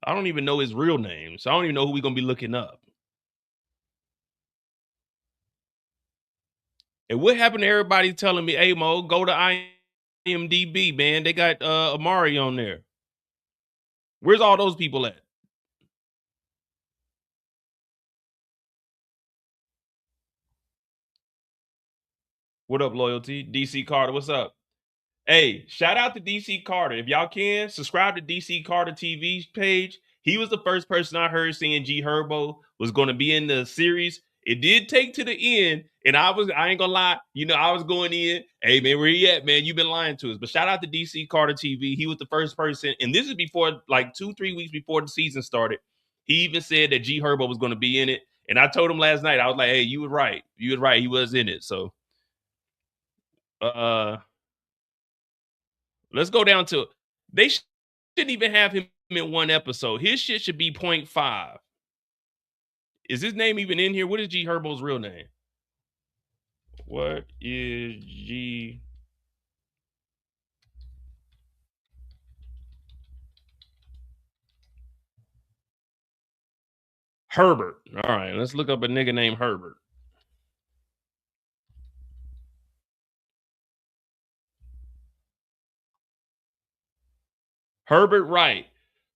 I don't even know his real name, so I don't even know who we're gonna be looking up. And what happened to everybody telling me, hey Mo, go to IMDb, man. They got Amari on there. Where's all those people at? What up, Loyalty? DC Carter, what's up? Hey, shout out to DC Carter. If y'all can, subscribe to DC Carter TV page. He was the first person I heard saying GHerbo was going to be in the series. It did take to the end, and I ain't gonna lie, I was going in, hey man, where he at, man? You've been lying to us. But shout out to DC Carter TV. He was the first person, and this is before, like 2-3 weeks before the season started. He even said that GHerbo was going to be in it. And I told him last night, I was like, hey, you were right. You were right. He was in it. So uh let's go down to they shouldn't even have him in one episode. His shit should be point 0.5. Is his name even in here? What is GHerbo's real name? What is G? Herbert. All right, let's look up a nigga named Herbert. Herbert Wright.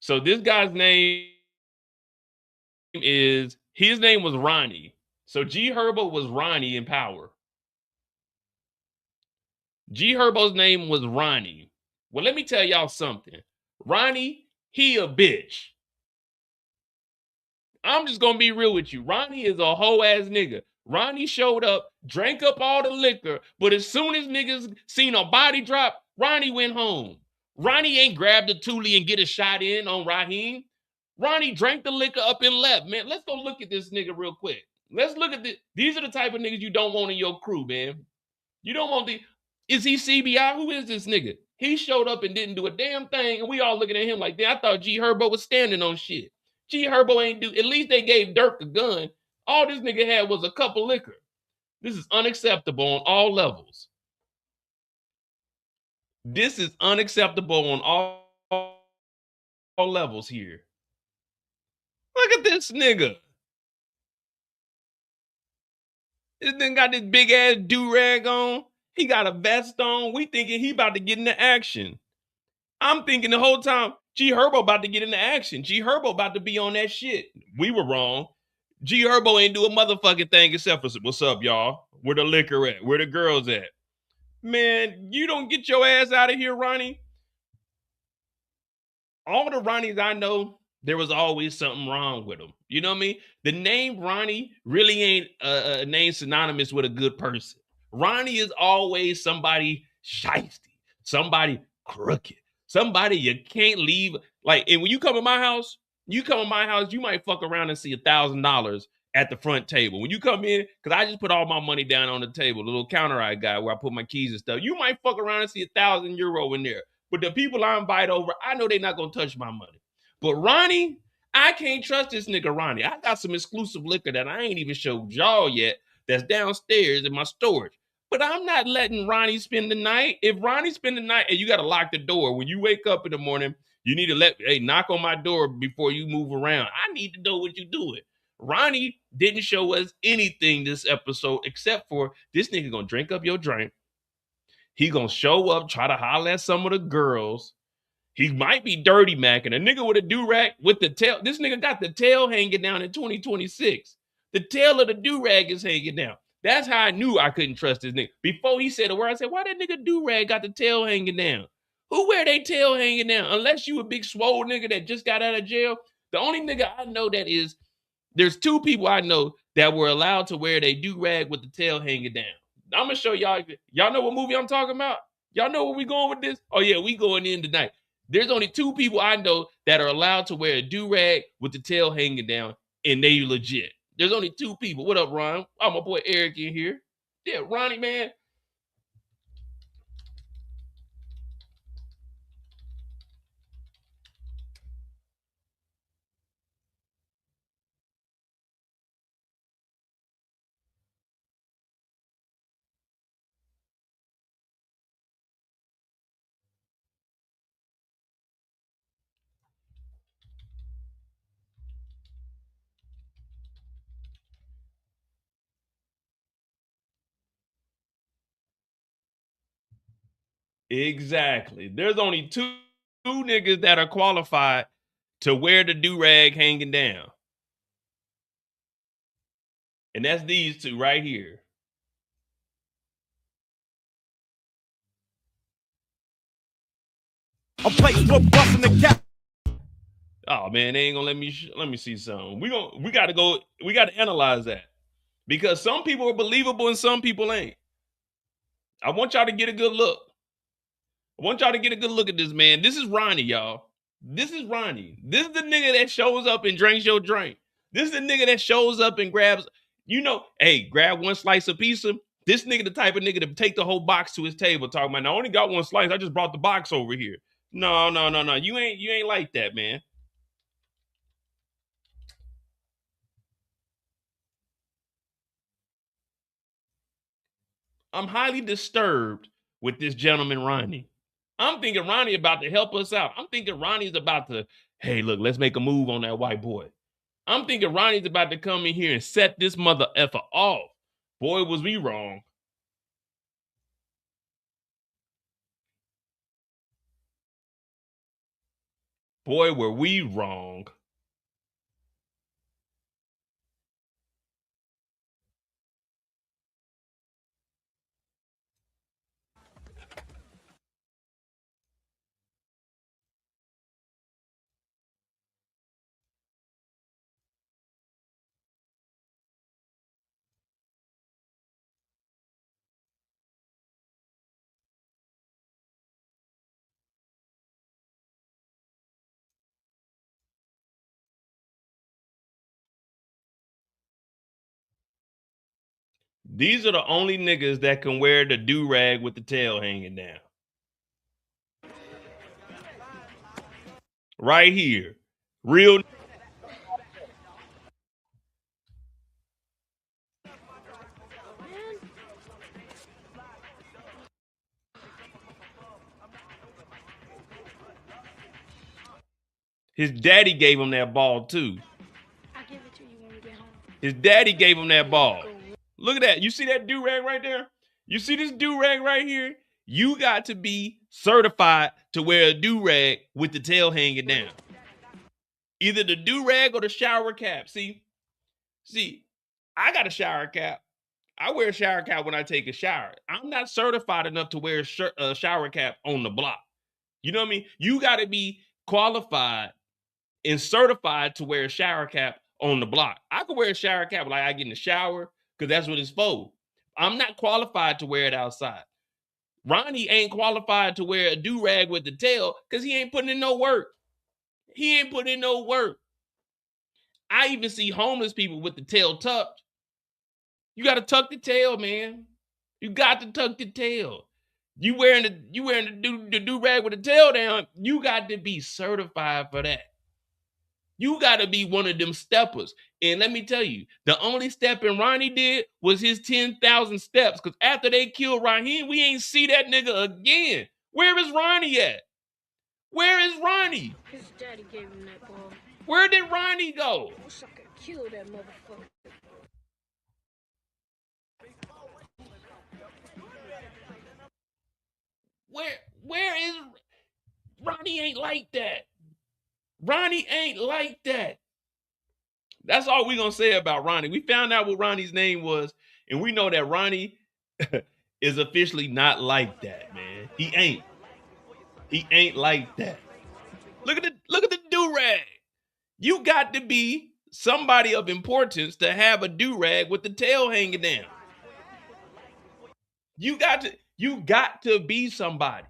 So this guy's name his name was Ronnie. So GHerbo was Ronnie in Power. GHerbo's name was Ronnie. Well, let me tell y'all something. Ronnie, he a bitch. I'm just gonna be real with you. Ronnie is a hoe ass nigga. Ronnie showed up, drank up all the liquor, but as soon as niggas seen a body drop, Ronnie went home. Ronnie ain't grabbed a Thule and get a shot in on Raheem. Ronnie drank the liquor up and left, man. Let's go look at this nigga real quick. Let's look at this. These are the type of niggas you don't want in your crew, man. You don't want the. Is he CBI? Who is this nigga? He showed up and didn't do a damn thing, and we all looking at him like, damn, I thought GHerbo was standing on shit. GHerbo ain't do. At least they gave Dirk a gun. All this nigga had was a cup of liquor. This is unacceptable on all levels. This is unacceptable on all levels here. Look at this nigga. This nigga got this big ass do-rag on. He got a vest on. We thinking he about to get into action. I'm thinking the whole time, GHerbo about to get into action. GHerbo about to be on that shit. We were wrong. GHerbo ain't do a motherfucking thing except for, what's up, y'all? Where the liquor at? Where the girls at? Man, you don't get your ass out of here, Ronnie. All the Ronnies I know, there was always something wrong with them. You know what I mean? The name Ronnie really ain't a name synonymous with a good person. Ronnie is always somebody shiesty, somebody crooked, somebody you can't leave. Like, and when you come to my house, you might fuck around and see $1,000 at the front table. When you come in, because I just put all my money down on the table, the little counter I got where I put my keys and stuff. You might fuck around and see €1,000 in there. But the people I invite over, I know they're not gonna touch my money. But Ronnie, I can't trust this nigga Ronnie. I got some exclusive liquor that I ain't even showed y'all yet that's downstairs in my storage. But I'm not letting Ronnie spend the night. If Ronnie spend the night, and you gotta lock the door. When you wake up in the morning, you need to knock on my door before you move around. I need to know what you're doing. Ronnie didn't show us anything this episode except for this nigga gonna drink up your drink. He gonna show up, try to holler at some of the girls. He might be dirty macking. A nigga with a do-rag with the tail. This nigga got the tail hanging down in 2026. The tail of the do-rag is hanging down. That's how I knew I couldn't trust this nigga. Before he said a word, I said, why that nigga do-rag got the tail hanging down? Who wear they tail hanging down? Unless you a big swole nigga that just got out of jail. The only nigga I know that is, there's two people I know that were allowed to wear they do-rag with the tail hanging down. I'm gonna show y'all. Y'all know what movie I'm talking about? Y'all know where we going with this? Oh yeah, we going in tonight. There's only two people I know that are allowed to wear a do-rag with the tail hanging down, and they legit. There's only two people. What up, Ron? Oh, my boy Eric in here. Yeah, Ronnie, man. Exactly. There's only two niggas that are qualified to wear the do-rag hanging down. And that's these two right here. A place for busting the cap. Oh man, they ain't gonna let me see something. We gotta analyze that. Because some people are believable and some people ain't. I want y'all to get a good look. I want y'all to get a good look at this man. This is Ronnie, y'all. This is Ronnie. This is the nigga that shows up and drinks your drink. This is the nigga that shows up and grabs, hey, grab one slice of pizza. This nigga the type of nigga to take the whole box to his table talking about, I only got one slice. I just brought the box over here. No. You ain't like that, man. I'm highly disturbed with this gentleman, Ronnie. I'm thinking Ronnie about to help us out. I'm thinking Ronnie's about to, hey, look, let's make a move on that white boy. I'm thinking Ronnie's about to come in here and set this mother effer off. Boy, was we wrong. Boy, were we wrong. These are the only niggas that can wear the do-rag with the tail hanging down. Right here. Real. His daddy gave him that ball too. I'll give it to you when we get home. His daddy gave him that ball. Look at that. You see that do-rag right there? You see this do-rag right here? You got to be certified to wear a do-rag with the tail hanging down. Either the do-rag or the shower cap. See, I got a shower cap. I wear a shower cap when I take a shower. I'm not certified enough to wear a shower cap on the block. You know what I mean? You got to be qualified and certified to wear a shower cap on the block. I could wear a shower cap like I get in the shower because that's what it's for. I'm not qualified to wear it outside. Ronnie ain't qualified to wear a do-rag with the tail because he ain't putting in no work. He ain't putting in no work. I even see homeless people with the tail tucked. You got to tuck the tail, man. You got to tuck the tail. You wearing the do-rag with the tail down, you got to be certified for that. You got to be one of them steppers. And let me tell you, the only stepping Ronnie did was his 10,000 steps. Because after they killed Raheem, we ain't see that nigga again. Where is Ronnie at? Where is Ronnie? His daddy gave him that ball. Where did Ronnie go? I wish I could kill that motherfucker. Where is Ronnie? Ain't like that. Ronnie ain't like that. That's all we're going to say about Ronnie. We found out what Ronnie's name was, and we know that Ronnie is officially not like that, man. He ain't. He ain't like that. Look at the do-rag. You got to be somebody of importance to have a do-rag with the tail hanging down. You got to be somebody.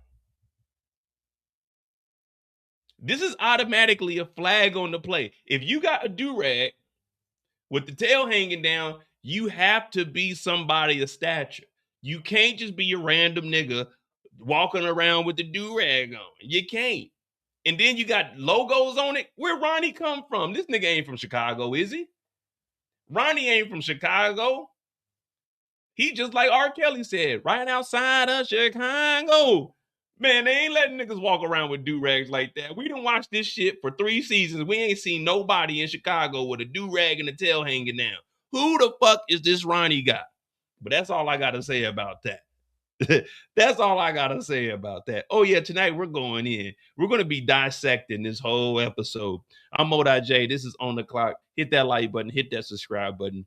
This is automatically a flag on the play. If you got a do-rag with the tail hanging down, you have to be somebody of stature. You can't just be a random nigga walking around with the do-rag on. You can't. And then you got logos on it. Where Ronnie come from? This nigga ain't from Chicago, is he? Ronnie ain't from Chicago. He just like R. Kelly said, right outside of Chicago. Man, they ain't letting niggas walk around with do-rags like that. We done watched this shit for 3 seasons. We ain't seen nobody in Chicago with a do-rag and a tail hanging down. Who the fuck is this Ronnie guy? But that's all I got to say about that. That's all I gotta say about that. Oh yeah, tonight we're going in. We're gonna be dissecting this whole episode. I'm Modi J. This is On the Clock. Hit that like button. Hit that subscribe button.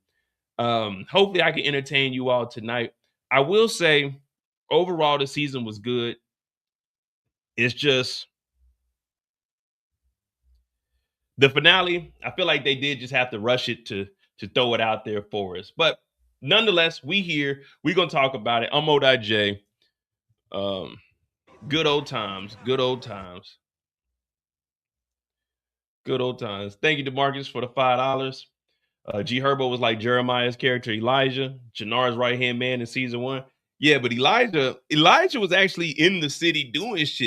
Hopefully I can entertain you all tonight. I will say, overall, the season was good. It's just the finale. I feel like they did just have to rush it to throw it out there for us. But nonetheless, we here. We're gonna talk about it. I'm Modi J. Good old times. Good old times. Good old times. Thank you, DeMarcus, for the $5. GHerbo was like Jeremiah's character, Elijah, Jenard's right hand man in season 1. Yeah, but Elijah was actually in the city doing shit.